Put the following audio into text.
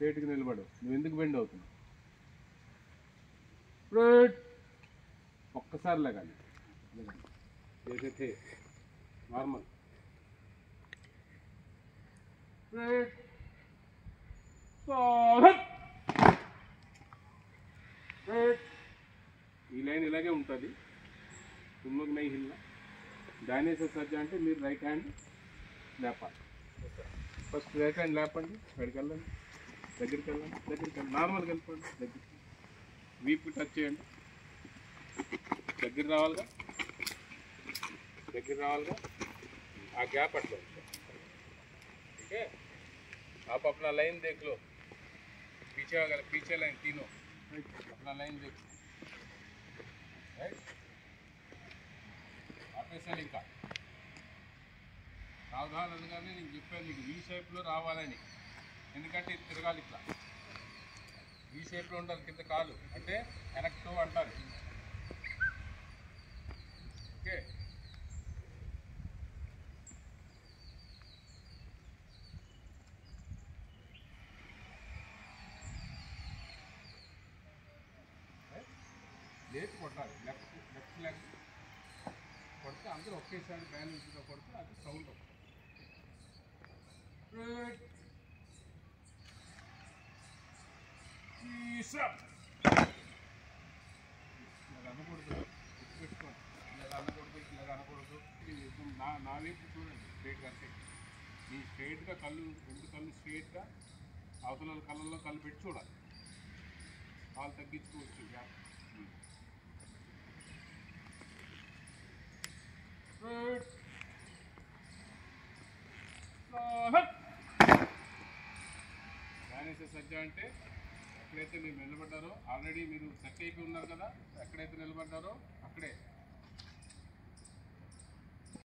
స్ట్రేట్గా నిలబడు. నువ్వు ఎందుకు బెండ్ అవుతున్నావు? ఒక్కసారి లగాలి. చేసే నార్మల్. ఈ లైన్ ఇలాగే ఉంటుంది. తుమ్మకు నై హిల్లా. డానేసర్ సజ్జా అంటే మీరు రైట్ హ్యాండ్ లేపాలి. ఫస్ట్ రైట్ హ్యాండ్ లేపండి, ఇక్కడికి వెళ్ళండి, దగ్గరికి వెళ్ళండి, నార్మల్గా వెళ్ళిపోండి, దగ్గరికి వీపు టచ్ చేయండి, దగ్గర రావాలిగా, ఆ गैप अटलो ठीक है। आप अपना लाइन देख लो, पीछे अगर पीछे लाइन तीनों अपना लाइन देख लो, राइट। आपे सेलिंग का सावधान అనగానే నేను చెప్పాను మీకు వి షేప్లో రావాలని. ఎందుకంటే ఇది తిరగాలి, ఇట్లా వి షేప్లో ఉండాలి. కింద కాలు అంటే వెనక్తో అంటారు. ఓకే, లేట్ కొట్టాలి. లెఫ్ట్ లెగ్ కొడితే అందరూ ఒకేసారి బ్యాలెన్స్గా కొడితే అది సౌండ్ వస్తుంది. ఇలా అనకూడదు, గుర్తుపెట్టుకోండి. ఇలా అనకూడదు. నా వైపు చూడండి, స్ట్రైట్గా అంటే ఈ స్ట్రైట్గా కళ్ళు, రెండు కళ్ళు స్ట్రైట్గా, అవతల కళ్ళల్లో కళ్ళు పెట్టి చూడాలి. కాలు తగ్గించుకోవచ్చు. డానేసర్ సజ్జా అంటే ఎక్కడైతే మీరు నిలబడ్డారో, ఆల్రెడీ మీరు సెట్ అయిపోయి ఉన్నారు కదా, ఎక్కడైతే నిలబడ్డారో అక్కడే